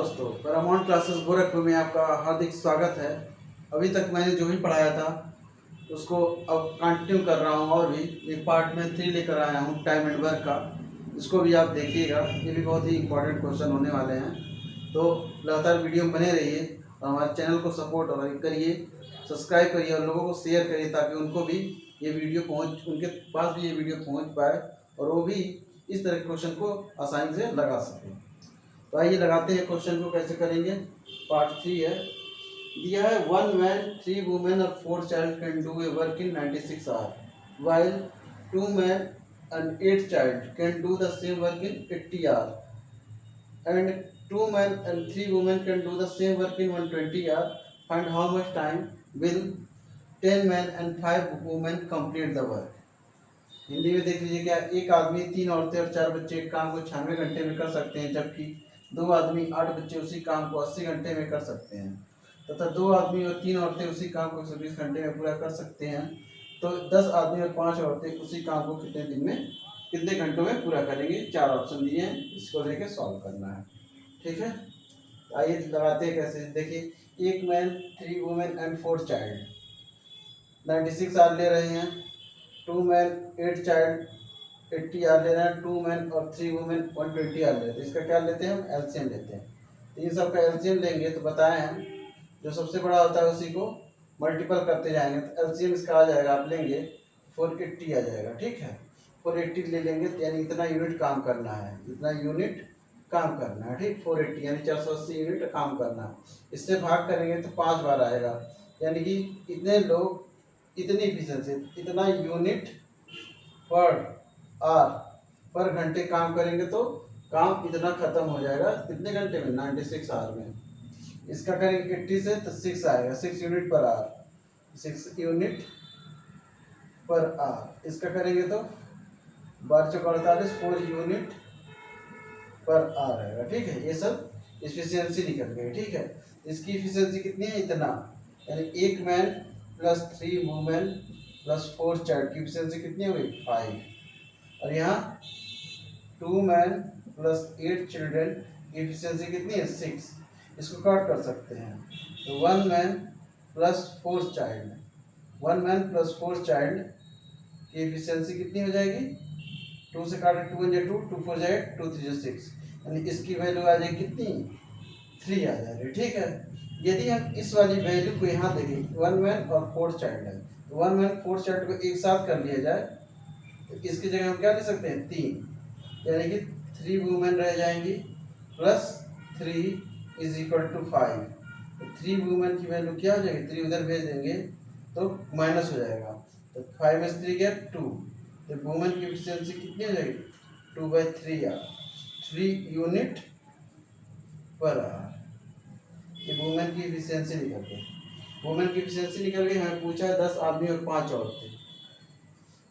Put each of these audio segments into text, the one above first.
दोस्तों, Paramount classes Gorakhpur में आपका हार्दिक स्वागत है। अभी तक मैंने जो भी पढ़ाया था उसको अब कंटिन्यू कर रहा हूँ और भी एक पार्ट में 3 लेकर आया हूँ टाइम एंड वर्क का। इसको भी आप देखिएगा, ये भी बहुत ही इंपॉर्टेंट क्वेश्चन होने वाले हैं। तो लगातार वीडियो में बने रहिए और हमारे चैनल को सपोर्ट और करिए, सब्सक्राइब करिए और लोगों को शेयर करिए ताकि उनको भी ये वीडियो उनके पास भी ये वीडियो पहुँच पाए और वो भी इस तरह के क्वेश्चन को आसानी से लगा सकें। तो आइए लगाते हैं क्वेश्चन को कैसे करेंगे। पार्ट 3 है। दिया है 1 मैन 3 वुमेन और 4 child can do a work in 96 hour while 2 men and 8 child can do the same work in 80 hour and 2 men and 3 women can do the same work in 120 hour. Find how much time will 10 men and 5 women complete the work. Hindi में देख लीजिए, क्या एक आदमी 3 औरतें और 4 बच्चे एक काम को 96 घंटे में कर सकते हैं, जबकि 2 आदमी 8 बच्चे उसी काम को 80 घंटे में कर सकते हैं, तथा 2 आदमी और 3 औरतें उसी काम को 120 घंटे में पूरा कर सकते हैं। तो 10 आदमी और 5 औरतें उसी काम को कितने दिन में, कितने घंटों में पूरा करेंगे। 4 ऑप्शन दिए हैं, इसको लेके सॉल्व करना है। ठीक है, आइए लगाते हैं कैसे। देखिए, 1 man 3 women and 4 child 96 hour ले रहे हैं। 2 मैन 8 चाइल्ड 80 आर ले रहे हैं। 2 मैन और 3 वुमेन 120 आर ले रहे हैं। इसका क्या लेते हैं, हम एलसीएम लेते हैं। तो इन सब का एलसीएम लेंगे तो बताए हैं जो सबसे बड़ा होता है उसी को मल्टीपल करते जाएंगे तो एलसीएम इसका आ जाएगा, आप लेंगे 480 आ जाएगा। ठीक है, 480 ले लेंगे तो यानी इतना यूनिट काम करना है, इतना यूनिट काम करना है। ठीक, 480 यानी 480 यूनिट काम करना है। इससे भाग करेंगे तो 5 बार आएगा, यानी कि इतने लोग इतनी एफिशिएंसी, इतना यूनिट पर आर पर घंटे काम करेंगे तो काम इतना खत्म हो जाएगा कितने घंटे में, 96 आवर में। इसका करेंगे 80 से तो 6 आएगा, 6 यूनिट पर आर, 6 यूनिट पर आर। इसका करेंगे तो 12 चौक 48, 4 यूनिट पर आर आएगा। ठीक है, ये सब एफिशिएंसी निकल गई। ठीक है, इसकी एफिशिएंसी कितनी है, इतना, यानी 1 man plus 3 women plus 4 child की एफिशिएंसी कितनी हो गई, 5। और यहाँ 2 मैन प्लस 8 चिल्ड्रेन की एफिशिएंसी कितनी है, 6। इसको काट कर सकते हैं तो 1 man plus 4 child, 1 man plus 4 child की एफिशिएंसी कितनी हो जाएगी, 2 से काटे 2 1 2, 2 4 8, 2 3 6, यानी इसकी वैल्यू आ जाएगी कितनी, 3 आ जाएगी। ठीक है, यदि हम इस वाली वैल्यू को यहाँ देखें, 1 मैन और 4 चाइल्ड है तो 1 मैन 4 चाइल्ड को एक साथ कर लिया जाए तो इसकी जगह हम क्या ले सकते हैं, 3, यानी कि 3 वुमेन रह जाएंगी प्लस 3 इज इक्वल टू 5। तो 3 वुमेन की वैल्यू क्या हो जाएगी, 3 उधर भेज देंगे तो माइनस हो जाएगा, तो 5 में 3 गया 2, तो वुमेन की एफिशिएंसी कितनी हो जाएगी, 2/3 आर, 3 यूनिट पर आर। ये वुमेन की एफिशिएंसी निकल गई। वुमेन की एफिशिएंसी निकल गई, हमें पूछा है 10 आदमी और 5 औरतें,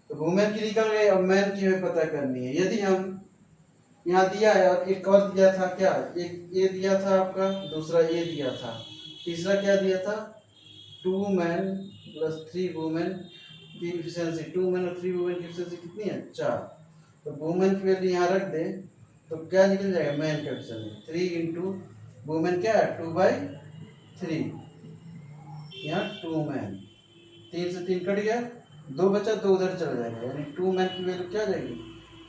तो वुमेन की निकल गई। अब मैन की हमें पता करनी है। यदि हम यहाँ दिया है और एक और दिया था, क्या, एक ए दिया था आपका, दूसरा ए दिया था, तीसरा क्या दिया था, 2 मैन प्लस 3 वुमेन की एफिशिएंसी, 2 मैन और 3 वुमेन की एफिशिएंसी कितनी है, 4। तो वुमेन की वैल्यू यहाँ रख दे तो क्या निकल जाएगा, मैन का एफिशिएंसी 3 इंटू वुमेन क्या है, 2/3, यहाँ 2 मैन, 3 से 3 कट गया, 2 बचा, 2 उधर चला जाएगा, यानी 2 मैन की वैल्यू क्या आ जाएगी,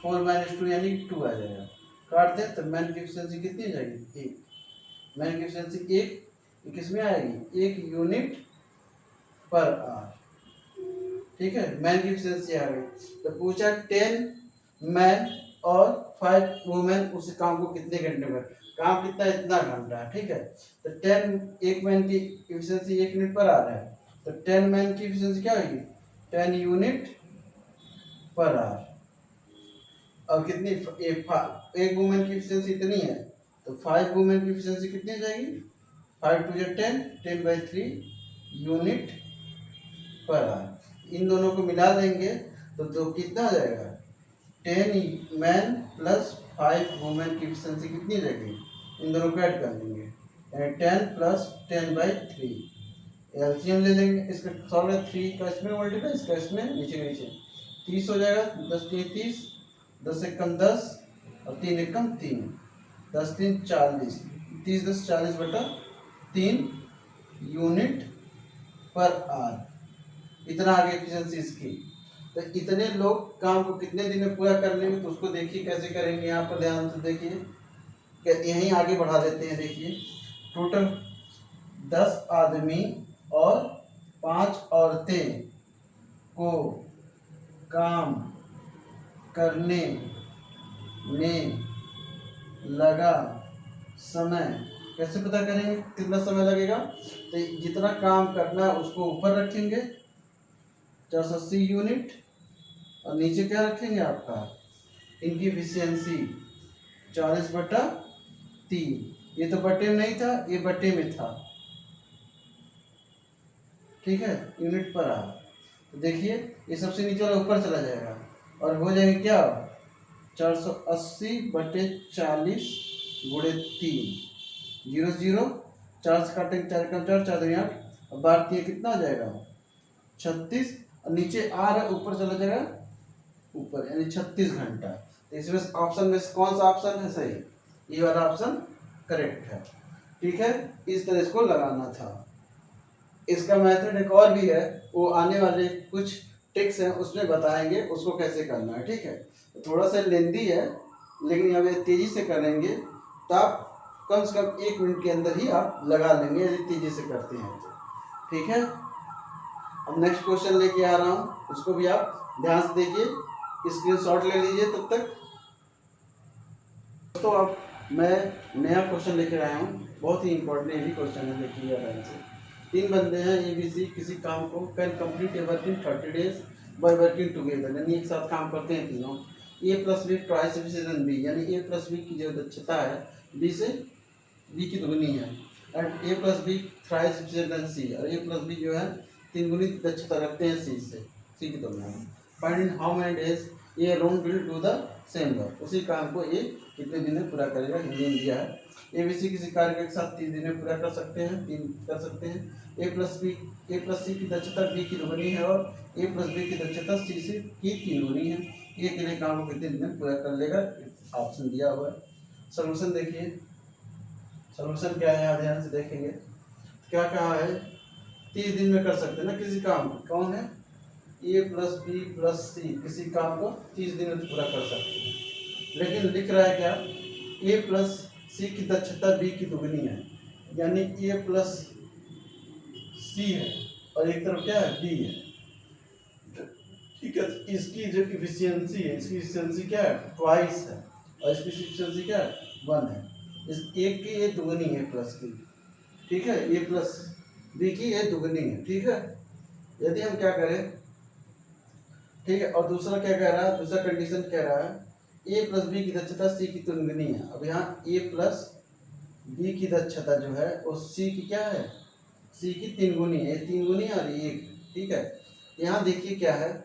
4 - 2 यानी 2 आ जाएगा। काट दे तो मैन की एफिशिएंसी कितनी हो जाएगी, 1। मैन की एफिशिएंसी 1 किसमें आएगी, 1 यूनिट पर आवर। ठीक है, मैन की एफिशिएंसी आ गई। तो पूछा 10 मैन और 5 वुमेन उस काम को कितने घंटे में, काम कितना, इतना घंटा। ठीक है, तो 1 मैन की एफिशिएंसी 1 यूनिट पर आ रहा है, तो 10 मैन की एफिशिएंसी क्या होगी, 10 यूनिट पर आवर। और कितनी, एक वुमेन की एफिशिएंसी इतनी है तो 5 वुमेन की एफिशिएंसी कितनी हो जाएगी, 5 2 10, 10/3 यूनिट पर आवर। इन दोनों को मिला देंगे तो कितना आ जाएगा, 10 मैन प्लस 5 वुमेन की एफिशिएंसी कितनी हो जाएगी, इन दोनों को ऐड कर देंगे, 10 प्लस 10/3, एलसीएम ले लेंगे। इसका सॉल्व है, 3 का इसमें मल्टीप्लाई, इसका इसमें, नीचे नीचे 30 हो जाएगा, 10 3 30, 10 एकम 10 और 3 एकम 3, 10 3 40, 30 10 40/3 यूनिट पर आवर। इतना आगे एफिशिएंसी इसकी। तो इतने लोग काम को कितने दिन में पूरा कर लेंगे, तो उसको देखिए कैसे करेंगे। यहाँ पर ध्यान से देखिए, यहीं आगे बढ़ा देते हैं। देखिए टोटल 10 आदमी और 5 औरतें को काम करने में लगा समय। कैसे पता करेंगे कितना समय लगेगा? तो जितना काम करना है उसको ऊपर रखेंगे 480 यूनिट, और नीचे क्या रखेंगे आपका इनकी एफिशिएंसी 40/3। ये तो बटे में नहीं था, ये बटे में था, ठीक है, यूनिट पर आवर। तो देखिए ये सबसे नीचे वाला ऊपर चला जाएगा और हो जाएगा क्या 480/40 × 3 0 0 4 से काटेंगे 4 कम 4 4 2 8 और 12 कितना आ जाएगा 36 और नीचे आर है ऊपर चला जाएगा ऊपर यानी 36 घंटा। तो इसमें ऑप्शन में कौन सा ऑप्शन है सही? ये वाला ऑप्शन करेक्ट है, ठीक है। इस तरह इसको लगाना था। इसका मेथड एक और भी है, वो आने वाले कुछ टिप्स हैं उसमें बताएंगे उसको कैसे करना है, ठीक है। थोड़ा सा लेंदी है लेकिन अब तेजी से करेंगे तो आप कम से कम 1 मिनट के अंदर ही आप लगा लेंगे यदि तेजी से करते हैं तो, ठीक है। अब नेक्स्ट क्वेश्चन लेके आ रहा हूँ, उसको भी आप ध्यान से देखिए, स्क्रीनशॉट ले लीजिए तब तक। तो अब मैं नया क्वेश्चन लेकर आया हूँ, बहुत ही इंपॉर्टेंट ये भी क्वेश्चन है, देखिए ध्यान से। 3 बंदे हैं ABC, किसी काम को can complete A work in 30 days by working together, यानी एक साथ काम करते हैं तीनों। A + B twice efficient B, यानी A + B की जो दक्षता है B से B की दुगनी है। And A + B thrice efficient C, और A + B जो है 3 गुनी दक्षता रखते हैं C से, C की तुलना में। Find in how many days A alone will do the same work, उसी काम को A कितने दिन में पूरा करेगा, हिंदी में दिया है। ABC किसी कार्य के साथ 30 दिन में पूरा कर सकते हैं, 3 कर सकते हैं। A + C की दक्षता B की दुगनी है और A + B की दक्षता C से की 3 गुनी है। ये अकेले काम को कितने दिन में पूरा कर लेगा, ऑप्शन दिया हुआ है। सॉल्यूशन देखिए, सॉल्यूशन क्या है ध्यान से देखेंगे। क्या कहा है 30 दिन में कर सकते हैं ना किसी काम को, कौन है A + B + C किसी काम को 30 दिन में पूरा कर सकते हैं। लेकिन लिख रहा है क्या A + C की दक्षता B की दुगनी है, यानी A + C है और एक तरफ क्या है B है, ठीक है। इसकी जो इफिशियंसी है, इसकी इफिशियंसी क्या है ट्वाइस है और इसकी इफिशियंसी क्या है 1 है। इस एक की ये दुगनी है प्लस की, ठीक है, A + B की ये दुगनी है, ठीक है। यदि हम क्या करें, ठीक है, और दूसरा क्या कह रहा है, दूसरा कंडीशन कह रहा है A + B की दक्षता C की दुगनी है। अब यहाँ A + B की दक्षता जो है वो C की क्या है, C की 3 गुनी है, 3 गुनी और 1, ठीक है। यहाँ देखिए क्या है,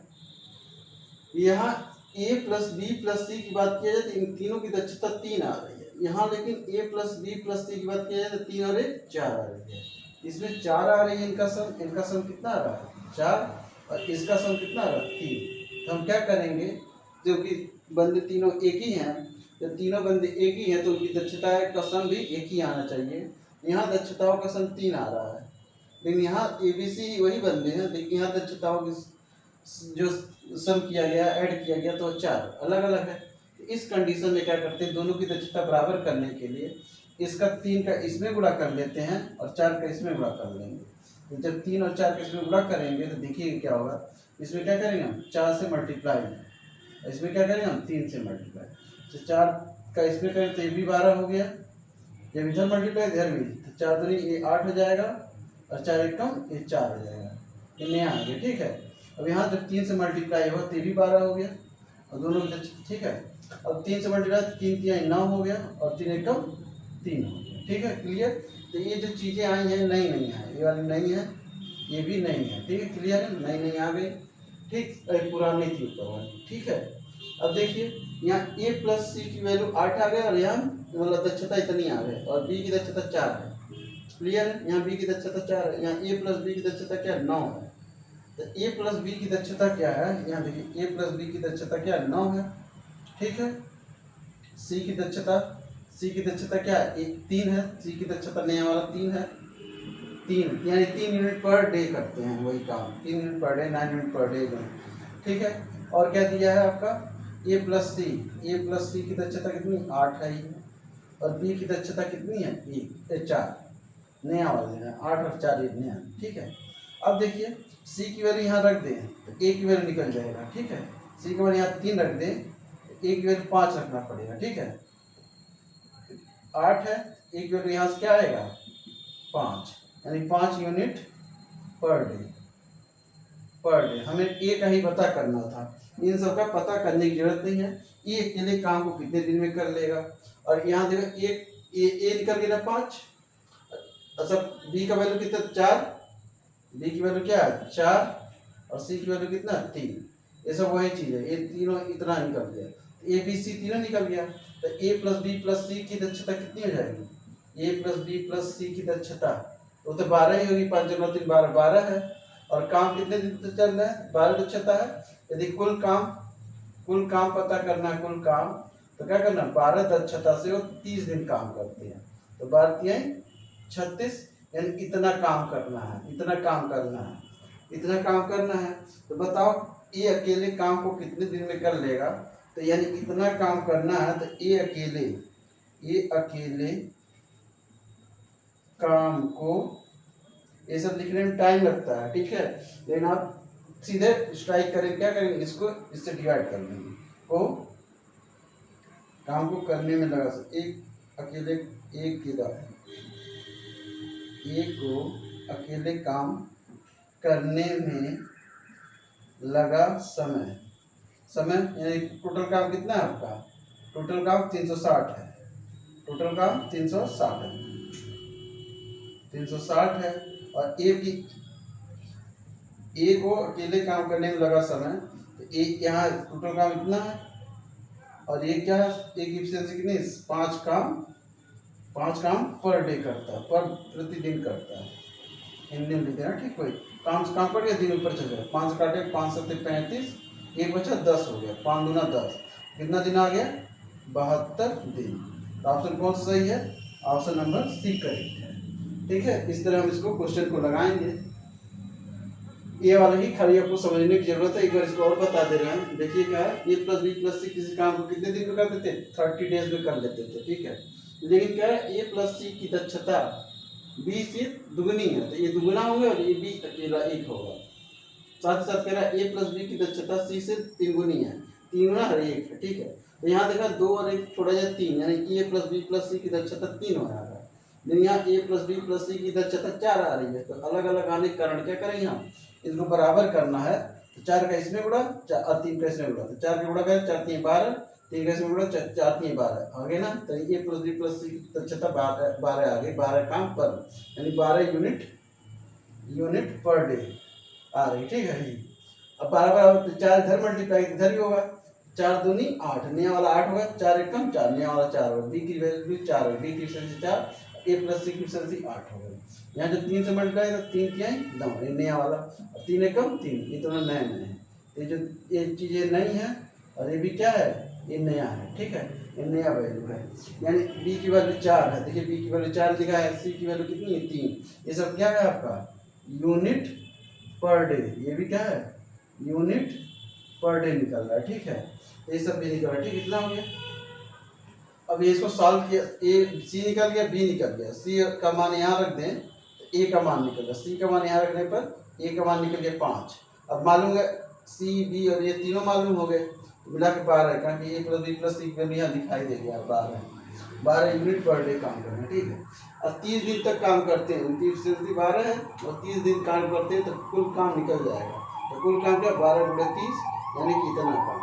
यहाँ A + B + C की बात किया जाए तो इन तीनों की दक्षता 3 आ रही है यहाँ, लेकिन A + B + C की बात किया जाए तो 3 और 1 4 आ रही है। इसमें 4 आ रही है, इनका सम कितना आ रहा है 4 और इसका सम कितना आ रहा है 3। तो हम क्या करेंगे, क्योंकि बंदे तीनों एक ही हैं, जब तीनों बंदे एक ही हैं तो उनकी दक्षता का सम भी एक ही आना चाहिए। यहाँ दक्षताओं का सम 3 आ रहा है, लेकिन यहाँ ABC वही बंदे हैं, लेकिन यहाँ दक्षताओं की जो सम किया गया ऐड किया गया तो 4 अलग अलग है। इस कंडीशन में क्या करते हैं, दोनों की दक्षता बराबर करने के लिए इसका 3 का इसमें गुणा कर लेते हैं और 4 का इसमें गुणा कर लेंगे। तो जब 3 और 4 का इसमें गुणा करेंगे तो देखिए क्या होगा, इसमें क्या करेंगे हम 4 से मल्टीप्लाई, इसमें क्या करेंगे हम 3 से मल्टीप्लाई। तो 4 का इसमें करें तो ये भी 12 हो गया, जब इधर मल्टीप्लाई इधर भी तो 4 दूनी ये 8 हो जाएगा और 4 एक कम ये 4 हो जाएगा, ये नया आ गया, ठीक है। अब यहाँ जब 3 से मल्टीप्लाई हुआ तो ये भी 12 हो गया और दोनों की, ठीक है। अब 3 से मल्टीप्लाई 3 3 9 हो गया और 3 एक कम 3 हो गया, ठीक है, क्लियर। तो ये जो चीज़ें आई हैं नई नई है, ये वाली नई है, ये भी नई है, ठीक है, क्लियर है, नई नई आ गई, ठीक, पुरानी थी ऊपर वाली, ठीक है। अब देखिए यहाँ A + C की वैल्यू 8 आ गई और यहाँ मतलब दक्षता इतनी आ गई और B की दक्षता 4 है, क्लियर है। यहाँ B की दक्षता 4 है, यहाँ A + B की दक्षता क्या 9 है। तो A + B की दक्षता क्या है, यहाँ देखिए A + B की दक्षता क्या 9 है, ठीक है। C की दक्षता सी की दक्षता क्या है, 3 है। सी की दक्षता नया वाला 3 है, 3 यानी 3 यूनिट पर डे करते हैं वही काम, 3 unit per day, 9 unit per day, ठीक है। और क्या दिया है आपका ए प्लस सी की दक्षता कितनी 8 है ये, और बी की दक्षता कितनी है 4, नया वाला लेना 8 और 4 ये नया, ठीक है। अब देखिए सी की वैल्यू यहाँ रख दें तो ए की वैल्यू निकल जाएगा, ठीक है। सी की वैल्यू यहाँ 3 रख दें तो ए की वैल्यू 5 रखना पड़ेगा, ठीक है। 8 है, ए की वैल्यू यहाँ से क्या आएगा 5, यानी 5 यूनिट पर डे। हमें ए का ही पता करना था, इन सब का पता करने की जरूरत नहीं है। ये अकेले काम को कितने दिन में कर लेगा, और यहाँ देखो ए निकल गया 5, अच्छा बी का वैल्यू कितना 4, बी की वैल्यू क्या है 4, और सी की वैल्यू कितना 3, ये सब वही चीज है। ये तीनों इतना निकल गया, ए बी सी तीनों निकल गया, तो ए प्लस बी प्लस सी की दक्षता कितनी हो जाएगी, ए प्लस बी प्लस सी की दक्षता वो तो 12 ही होगी, 5 9 3 12 12 है। और काम कितने दिन तक चल रहा है, 12 दक्षता है। यदि कुल काम पता करना है, कुल काम तो क्या करना, 12 दक्षता से वो 30 दिन काम करते हैं, तो 12 तिहाई 36, यानी इतना काम करना है। तो बताओ ये अकेले काम को कितने दिन में कर लेगा, तो यानी इतना काम करना है तो ये अकेले काम को, ये सब लिखने में टाइम लगता है, ठीक है। लेकिन आप सीधे स्ट्राइक करेंगे, क्या करेंगे, इसको इससे डिवाइड कर लेंगे, को काम को करने में लगा एक को अकेले काम करने में लगा समय यानी टोटल काम कितना है आपका, टोटल काम 360 है, टोटल काम 360 है। और ए को अकेले काम करने में लगा समय, तो ए यहाँ टोटल काम इतना है, और ये क्या है, ए की एफिशिएंसी कितनी 5 काम पर डे करता है, प्रतिदिन करता है, हिंदी में लिख देना, ठीक। कोई काम से काम कर गया, दिन ऊपर चल गया, 5 काटे 5 7 35, एक बचा 10 हो गया, 5 दूना 10, कितना दिन आ गया 72 दिन। तो ऑप्शन कौन सा सही है, ऑप्शन नंबर सी करेक्ट है, ठीक है। इस तरह हम इसको क्वेश्चन को लगाएंगे, ये वाला ही खाली आपको समझने की जरूरत है। एक बार इसको और बता दे रहे हैं, देखिए क्या है, ए प्लस बी प्लस सी किसी काम को कितने दिन में कर देते, 30 डेज में कर लेते थे, ठीक है। लेकिन क्या है, ए प्लस सी की दक्षता बी से दुगनी है, तो ये दुगना होगा और ये बी अकेला 1 होगा। साथ ही साथ कह रहा है ए प्लस बी की दक्षता सी से 3 गुनी है, 3 गुना हर 1 है, ठीक है। तो यहाँ देखा 2 और 1 छोड़ा जाए 3, यानी ए प्लस बी प्लस सी की दक्षता 3 हो रहा है, लेकिन यहाँ ए प्लस बी प्लस सी की दक्षता 4 आ रही है। तो अलग अलग आने के कारण क्या करें, यहाँ इसको बराबर करना है, तो 4 का इसमें गुणा और 3 का इसमें गुणा, तो 4 का गुणा करें 4 3 12, 3 का इसमें गुणा 4 3 12 आगे ना, तो ए प्लस बी प्लस सी की दक्षता 12 आगे, 12 काम पर, यानी 12 यूनिट पर डे आ रही, ठीक है। अब 12 4 इधर मल्टीप्लाई इधर ही होगा, 4 दूनी 8, नया वाला 8 होगा, 4 एक कम 4, नया वाला 4 होगा, बी की वैल्यू 4 होगी, बी की एफिशिएंसी 4, ए प्लस सी की एफिशिएंसी 8 हो गई। यहाँ जो 3 से मल्टीप्लाई है 3 तिहाई 9, ये नया वाला, 3 एक कम 3, ये दोनों नए हैं, ये चीज़ें नई हैं, और ये भी क्या है, ये नया है, ठीक है, ये नया वैल्यू है। यानी बी की वैल्यू 4 है, देखिए बी की वैल्यू 4 लिखा है, सी की वैल्यू कितनी है 3, ये सब क्या है आपका यूनिट पर डे, ये भी क्या है यूनिट पर डे निकल रहा है, ठीक है। ये सब भी निकल रहा है, ठीक, इतना हो गया। अब ये इसको सॉल्व किया, ए सी निकल गया, बी निकल गया, सी का मान यहाँ रख दें तो ए का मान निकल गया, सी का मान यहाँ रखने पर ए का मान निकल गया 5। अब मालूम है सी बी और ये तीनों मालूम हो गए, तो मिला के 12 है, कारण कि ए प्लस बी प्लस सी का भी यहाँ दिखाई दे गया 12 यूनिट पर डे काम करना, ठीक है। और 30 दिन तक काम करते हैं, उनकी एफिशिएंसी 12 है, और 30 दिन काम करते हैं तो कुल काम निकल जाएगा। तो कुल काम क्या 12 × 30 यानी कि इतना काम,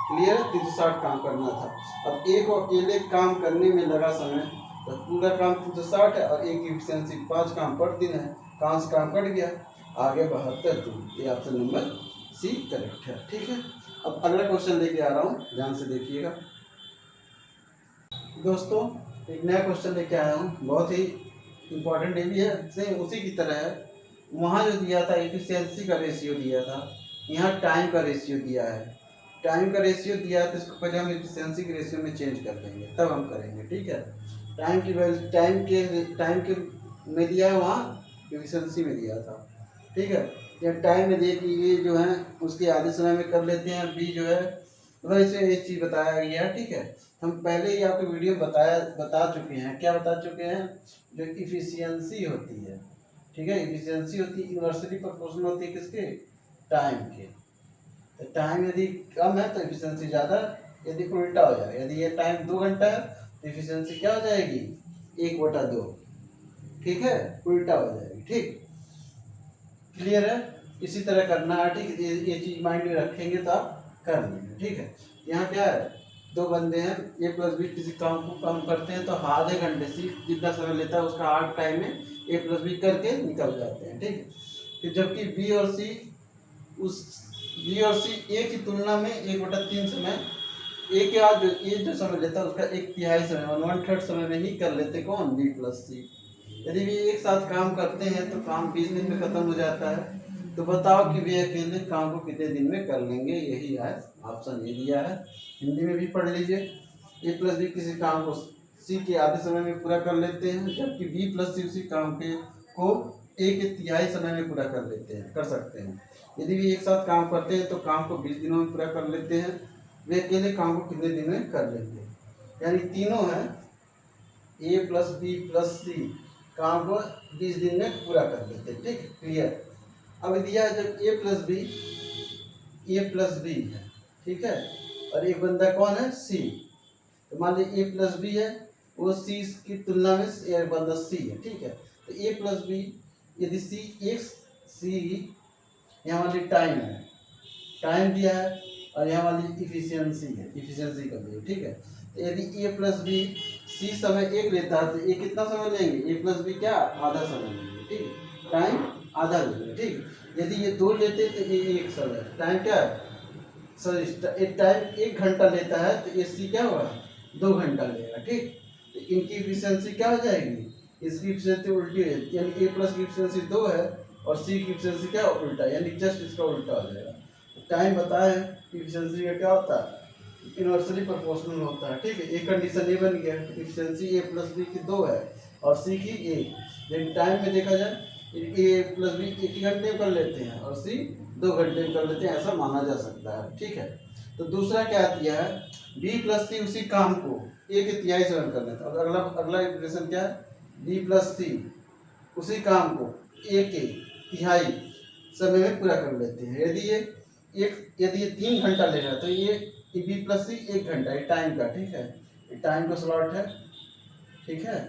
क्लियर, 360 काम करना था। अब ए को अकेले काम करने में लगा समय, तो पूरा काम 360 है, और ए की एफिशिएंसी 5 काम पर दिन है, काम से काम कट गया, आगे 72 दिन, ये ऑप्शन नंबर सी करेक्ट है, ठीक है। अब अगला क्वेश्चन लेके आ रहा हूँ, ध्यान से देखिएगा दोस्तों। एक नया क्वेश्चन लेके आया हूँ, बहुत ही इम्पोर्टेंट, ये भी है, सेम उसी की तरह है। वहाँ जो दिया था एफिशिएंसी का रेशियो दिया था, यहाँ टाइम का रेशियो दिया है। टाइम का रेशियो दिया है तो इसको पहले हम एफिशिएंसी के रेशियो में चेंज कर देंगे, तब हम करेंगे, ठीक है। टाइम की वैल्यू टाइम के में दिया है, वहाँ एफिशिएंसी में दिया था, ठीक है। या टाइम में दिए कि ये जो है उसके आधे समय में कर लेते हैं, बी जो है वैसे एक चीज़ बताया गया है, ठीक है। हम पहले ही आपको वीडियो बता चुके हैं, क्या बता चुके हैं, जो इफिशियंसी होती है, ठीक है, इफिशियंसी होती है इन्वर्सली प्रोपोर्शनल होती है किसके, टाइम के। तो टाइम यदि कम है तो इफिशियंसी ज़्यादा, यदि उल्टा हो जाए, यदि ये टाइम 2 घंटा है तो इफिशियंसी क्या हो जाएगी, 1/2, ठीक है, उल्टा हो जाएगी, ठीक, क्लियर है। इसी तरह करना है, ठीक, ये चीज़ माइंड में रखेंगे तो आप कर लेंगे, ठीक है। यहाँ क्या है, 2 बंदे हैं, ए प्लस बी किसी काम को काम करते हैं तो आधे घंटे से जितना समय लेता है उसका हाफ टाइम में ए प्लस बी करके निकल जाते हैं, ठीक है। फिर जबकि बी और सी ए की तुलना में 1/3 समय ए के आज ये जो समय लेता है उसका 1/3 समय 1/3 समय में ही कर लेते कौन, बी प्लस सी। यदि भी एक साथ काम करते हैं तो काम 20 दिन में खत्म हो जाता है। तो बताओ कि वे अकेले काम को कितने दिन में कर लेंगे, यही है ऑप्शन ए दिया है। हिंदी में भी पढ़ लीजिए, ए प्लस बी किसी काम को सी के आधे समय में पूरा कर लेते हैं, जबकि बी प्लस सी उसी काम को ए के तिहाई समय में पूरा कर सकते हैं। यदि भी एक साथ काम करते हैं तो काम को 20 दिनों में पूरा कर लेते हैं, वे अकेले काम को कितने दिन में कर लेंगे। यानी तीनों हैं, ए प्लस बी प्लस सी काम को 20 दिन में पूरा कर लेते हैं, ठीक, क्लियर। अब दिया है जब ए प्लस बी है, ठीक है, और एक बंदा कौन है, सी। तो मान लीजिए ए प्लस बी है, वो सी की तुलना में एक बंदा सी है, ठीक है। तो ए प्लस बी यदि सी यहाँ वाली टाइम है, टाइम दिया है, और यहाँ वाली इफिशियंसी है, इफिशियंसी कर दी, ठीक है। तो यदि ए प्लस बी सी समय 1 लेता है तो ए कितना समय लेंगे, ए प्लस बी क्या, आधा समय लेंगे, ठीक है, टाइम आधा लेंगे, ठीक। यदि ये 2 लेते तो ये 1 समय, टाइम क्या है, सॉरी, टाइम 1 घंटा लेता है तो ए सी क्या होगा, 2 घंटा लेगा, ठीक। तो इनकी इफिशियंसी क्या हो जाएगी, इसकी इफिशियंसी उल्टी है, यानी ए प्लस की इफिशियंसी 2 है और सी की इफिशियंसी क्या उल्टा, यानी जस्ट इसका उल्टा हो जाएगा। टाइम बताए इफिशियंसी का क्या होता है, इन्वर्सली प्रोपोर्शनल होता है, ठीक है। एक कंडीशन ये बन गया, इफिशियंसी ए प्लस बी की 2 है और सी की 1। लेकिन टाइम में देखा जाए ए प्लस बी 1 ही घंटे में कर लेते हैं और सी 2 घंटे में कर लेते हैं, ऐसा माना जा सकता है, ठीक है। तो दूसरा क्या दिया है, बी प्लस सी उसी काम को ए के तिहाई समय कर लेता है। अगला इक्वेशन क्या है, बी प्लस सी उसी काम को ए के तिहाई समय में पूरा कर लेते हैं। यदि ये 3 घंटा ले रहा है तो ये बी प्लस सी 1 घंटा, ये टाइम का, ठीक है, ये टाइम का स्लॉट है, ठीक है।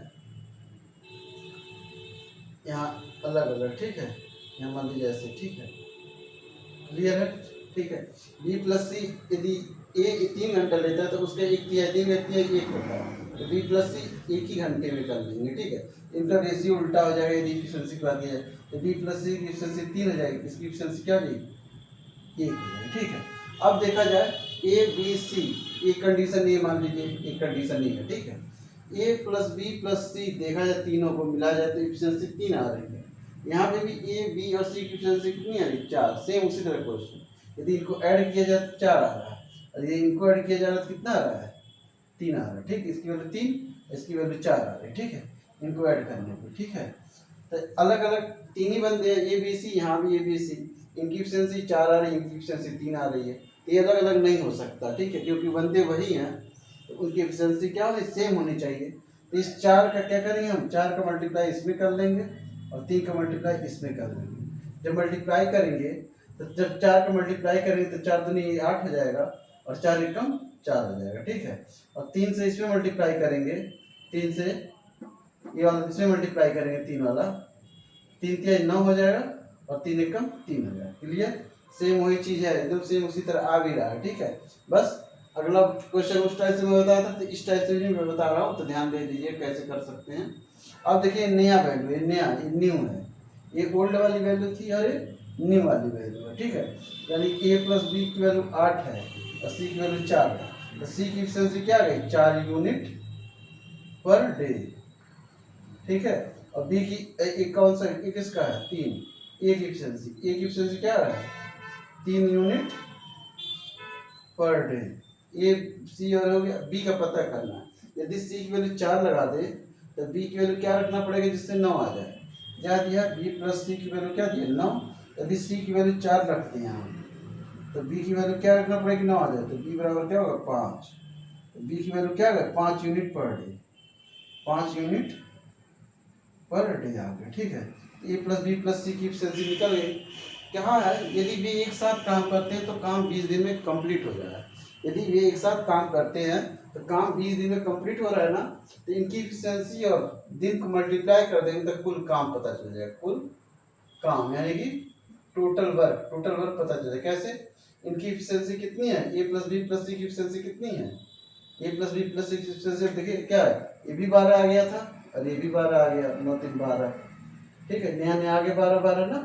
यहाँ अलग अलग, ठीक है, यहाँ मान लीजिए ऐसे, ठीक है, क्लियर है, ठीक है। बी प्लस सी यदि ए 3 घंटा लेता है तो उसका 1 होता है, तो बी प्लस सी 1 ही घंटे में कर लेंगे, ठीक है। इनका रेशियो उल्टा हो जाएगा, यदि इफिशियंसी को दिया है तो बी प्लस सी की इफिशियंसी 3 हो जाएगी, इसकी इफिशियंसी क्या होगी, 1 हो जाएगी, ठीक है। अब देखा जाए ए बी सी, एक कंडीशन ये मान लीजिए, एक कंडीशन ये है, ठीक है। ए प्लस बी प्लस सी देखा जाए, तीनों को मिला जाए तो इफिशियंसी 3 आ रही है। यहाँ पे भी ए बी और सी की इफिशियंसी कितनी आ रही है, 4, सेम उसी तरह क्वेश्चन। यदि इनको ऐड किया जाए तो 4 आ रहा है, और यदि इनको ऐड किया जा रहा है तो कितना आ रहा है, 3 आ रहा है, ठीक। इसकी वैल्यू 3, इसकी वैल्यू 4 आ रही है, ठीक है, इनको ऐड करने पर, ठीक है। तो अलग अलग 3 ही बंदे हैं, ए बी सी, यहाँ भी ए बी सी, इनकी इफिशियंसी 4 आ रही है, इनकी इफिशियंसी 3 आ रही है। ये अलग अलग नहीं हो सकता, ठीक है, क्योंकि बंदे वही हैं तो उनकी एफिशिएंसी क्या होनी, सेम होनी चाहिए। तो इस 4 का क्या करेंगे हम, 4 का मल्टीप्लाई इसमें कर लेंगे और 3 का मल्टीप्लाई इसमें कर लेंगे। जब मल्टीप्लाई करेंगे तो जब 4 का मल्टीप्लाई करेंगे तो 4 दूनी 8 हो जाएगा और 4 एकम 4 हो जाएगा, ठीक है। और 3 से इसमें मल्टीप्लाई करेंगे, 3 से ये वाला इसमें मल्टीप्लाई करेंगे, 3 वाला, 3 तिहाई 9 हो जाएगा और 3 एकम 3 हो जाएगा, क्लियर। सेम वही चीज़ है, एकदम सेम उसी तरह आ भी रहा है, ठीक है। बस अगला क्वेश्चन उस टाइप से मैं बताया था, तो इस टाइप से भी मैं बता रहा हूँ, तो ध्यान दे दीजिए कैसे कर सकते हैं। अब देखिए नया वैल्यू, ये नया, ये न्यू है, ये ओल्ड वाली वैल्यू थी और ये न्यू वाली वैल्यू है, ठीक है। यानी ए प्लस बी की वैल्यू 8 है और सी की वैल्यू 4 है, तो सी की एफिशिएंसी क्या आ गई, 4 यूनिट पर डे, ठीक है। और बी की एक कौन सा, एक किसका है, 3, ए की एफिशिएंसी क्या है, 3 यूनिट पर डे। ए सी और हो गया, बी का पता करना है। यदि सी की वैल्यू 4 लगा दे तो बी की वैल्यू क्या रखना पड़ेगा जिससे 9 आ जाए। क्या दिया, बी प्लस सी की वैल्यू क्या दिया 9। यदि सी की वैल्यू 4 रखते हैं हम तो बी की वैल्यू क्या रखना पड़ेगी 9 आ जाए, तो बी बराबर क्या होगा 5। तो बी की वैल्यू क्या है 5 unit per day, 5 unit per day आ गया। ठीक है, A plus B plus C की एफिशिएंसी निकल गई। क्या है, यदि वे एक साथ काम करते हैं तो काम 20 दिन में कंप्लीट हो जाएगा। यदि वे एक साथ काम करते हैं तो काम 20 दिन में कंप्लीट हो रहा है ना, तो इनकी एफिशिएंसी और दिन को मल्टीप्लाई कर देंगे तो कुल काम पता चल जाएगा। कुल काम यानी कि टोटल वर्क पता चल जाएगा। कैसे, इनकी एफिशिएंसी कितनी है, A plus B plus C की एफिशिएंसी कितनी है, A plus B plus C की एफिशिएंसी देखिए क्या है, ये भी 12 आ गया था और ये भी 12 आ गया, 9 3 12। ठीक है, नया नया आगे 12 12 ना,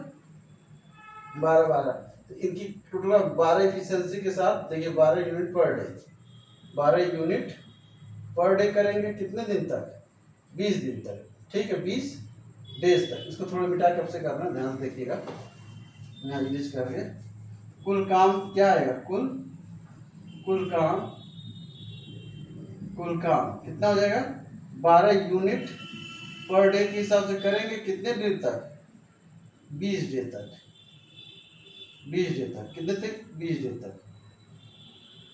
12 12। तो इनकी टोटल 12 एफिशिएंसी के साथ देखिए 12 unit per day, 12 unit per day करेंगे कितने दिन तक, 20 दिन तक। ठीक है, 20 डेज तक। इसको थोड़ा मिटा के आपसे करना, ध्यान से देखिएगा। यहाँ यूज करके कुल काम क्या आएगा, कुल काम कितना हो जाएगा, 12 यूनिट पर डे के हिसाब से करेंगे कितने दिन तक, 20 डे तक। 20 डे तक कितने तक, 20 डे तक।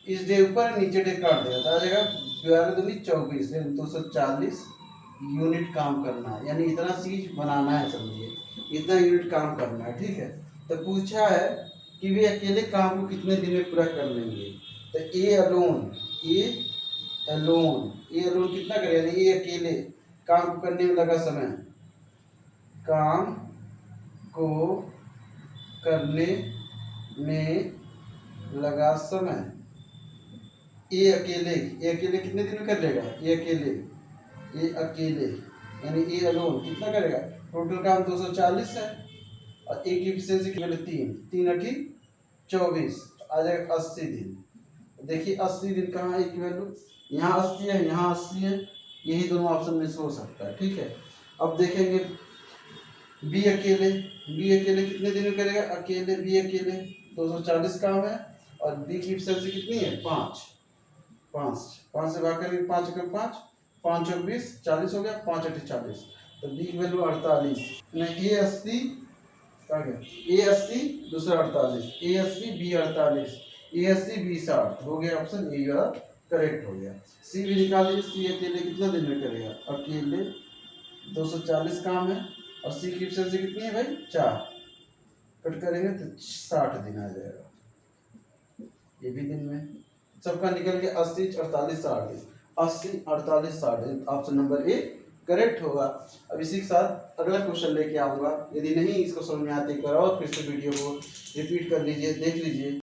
इस डे ऊपर नीचे डे काट देगा तो आ जाएगा 12 दूनी 24, 240 यूनिट काम करना है, यानी इतना चीज बनाना है, समझिए इतना यूनिट काम करना है। ठीक है, तो पूछा है कि वे अकेले काम को कितने दिन में पूरा कर लेंगे। तो ए अलोन कितना करेगा, यानी ए अकेले काम को करने में लगा समय, काम को करने में लगा समय। ए अकेले कितने दिन में कर लेगा, ए अकेले यानी ए अलोन कितना करेगा, टोटल काम 240 है और ए की एफिशिएंसी की वैल्यू 3 8 24, आ जाएगा 80 दिन। देखिए 80 दिन कहाँ है की वैल्यू, यहाँ 80 है, यहाँ 80 है, यही दोनों ऑप्शन में से हो सकता है। ठीक है, अब देखेंगे बी अकेले कितने दिन में करेगा, अकेले बी अकेले 240 काम है और बी की एफिशिएंसी कितनी है 5 से भाग करेंगे, 5 एकम 5 5 और 20 40 हो गया, 5 8 40। तो बी की वैल्यू 48, ए 80 क्या गया, ए 80 दूसरा 48, ए 80 बी 48, ए 80 बी 60 हो गया, ऑप्शन ए करेक्ट हो गया। सी भी निकाल लीजिए, सी अकेले कितना दिन में करेगा, अकेले 240 काम है और सी की एफिशिएंसी कितनी है भाई 4, कट करेंगे तो 60 दिन आ जाएगा, ये भी दिन में। सबका निकल के 80 48 60 दिन, 80 48 60 दिन, ऑप्शन नंबर ए करेक्ट होगा। अब इसी के साथ अगला क्वेश्चन लेके आऊंगा। यदि नहीं इसको समझ में आते एक बार और फिर से वीडियो को रिपीट कर लीजिए, देख लीजिए।